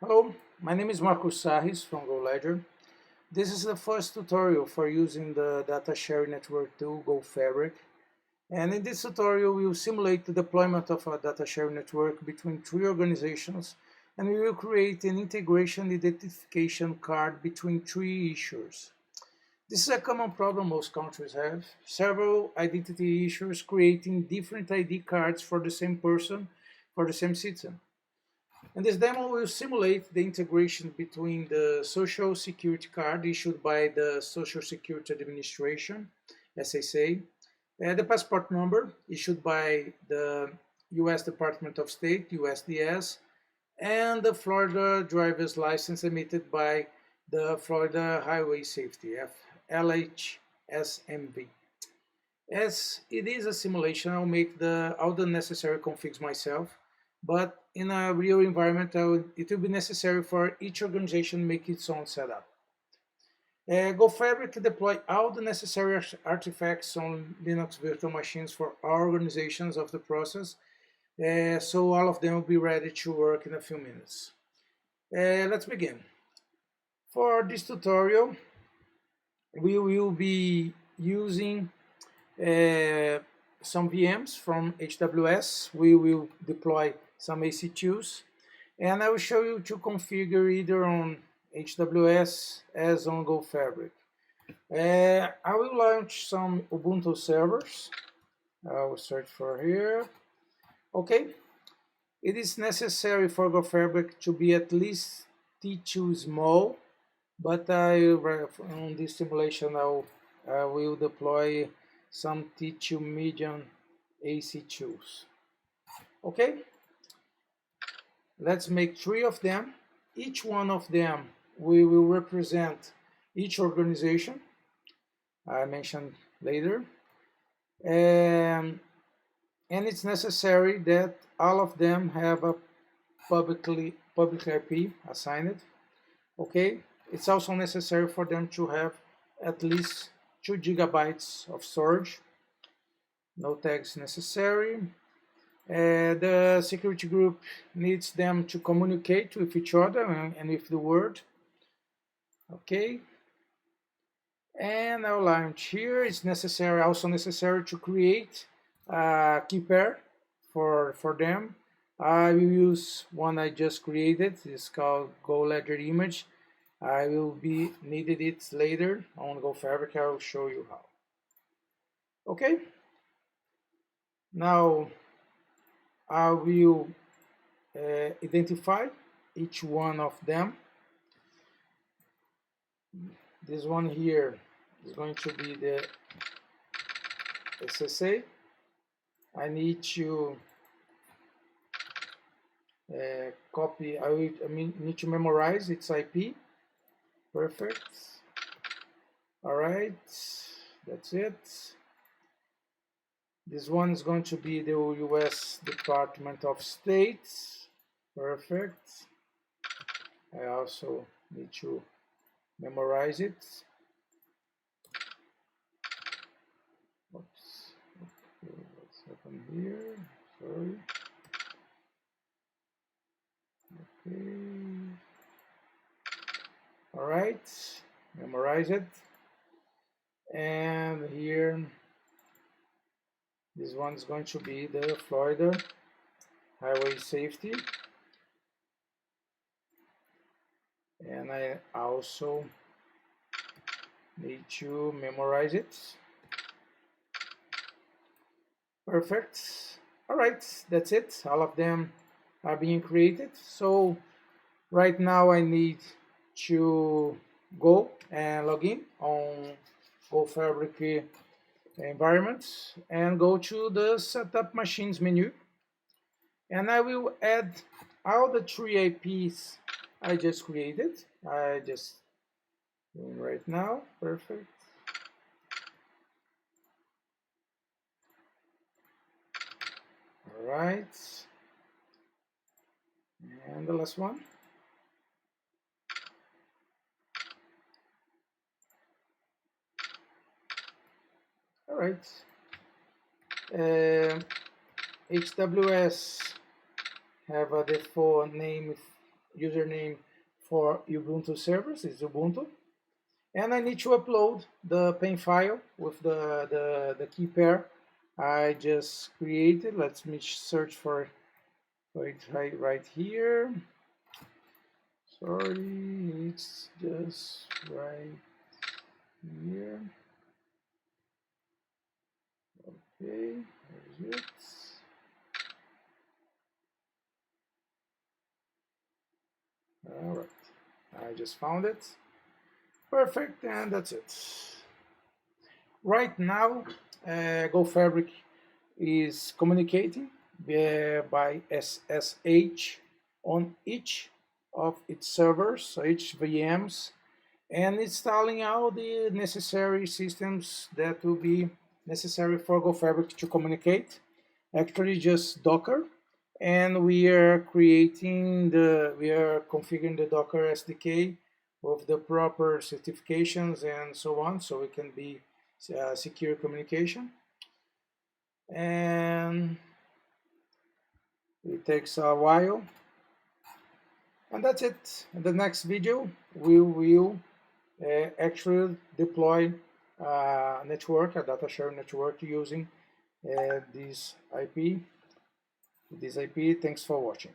Hello, my name is Marcos Sarris from GoLedger. This is the first tutorial for using the data sharing network tool GoFabric. And in this tutorial, we will simulate the deployment of a data sharing network between three organizations, and we will create an integration identification card between three issuers. This is a common problem most countries have. Several identity issuers creating different ID cards for the same person, for the same citizen. And this demo will simulate the integration between the Social Security card issued by the Social Security Administration, SSA, and the passport number issued by the US Department of State, USDS, and the Florida driver's license emitted by the Florida Highway Safety, LHSMV. As it is a simulation, I'll make all the necessary configs myself, but in a real environment, it will be necessary for each organization to make its own setup. GoFabric deploy all the necessary artifacts on Linux virtual machines for all organizations of the process, so all of them will be ready to work in a few minutes. Let's begin. For this tutorial, we will be using some VMs from AWS. We will deploy some AC2s, and I will show you to configure either on AWS as on GoFabric. I will launch some Ubuntu servers. I will search for here. Okay, it is necessary for GoFabric to be at least T2 small, but on this simulation I will deploy some T2 medium AC2s. Okay, let's make three of them. Each one of them we will represent each organization I mentioned later, and it's necessary that all of them have a public IP assigned. Okay, it's also necessary for them to have at least 2 gigabytes of storage. No tags necessary. The security group needs them to communicate with each other and with the world. Okay. And our launch here is also necessary to create a key pair for them. I will use one I just created. It's called GoLedger image. I will be needed it later on GoFabric. I will show you how. Okay. Now I will identify each one of them. This one here is going to be the SSA. I need to copy. I need to memorize its IP. Perfect. All right, that's it. This one is going to be the US Department of State. Perfect. I also need to memorize it. Oops. Okay, what's happened here? Sorry. Okay. All right, memorize it. And here, this one is going to be the Florida Highway Safety. And I also need to memorize it. Perfect. All right, that's it. All of them are being created. So right now I need to go and log in on GoFabric environment and go to the Setup Machines menu. And I will add all the three IPs I just created. I just doing right now. Perfect. All right. And the last one. All right. HWS have a default name username for Ubuntu servers is Ubuntu. And I need to upload the pane file with the key pair I just created. Let me search for it right here. Sorry, it's just right here. Okay, there's it. All right, I just found it. Perfect, and that's it. Right now, GoFabric is communicating by SSH on each of its servers, so each VMs, and installing all the necessary systems that will be necessary for GoFabric to communicate. Actually, just Docker, and we are configuring the Docker SDK with the proper certifications and so on, so it can be secure communication. And it takes a while, and that's it. In the next video, we will actually deploy a network, a data sharing network using this IP. Thanks for watching.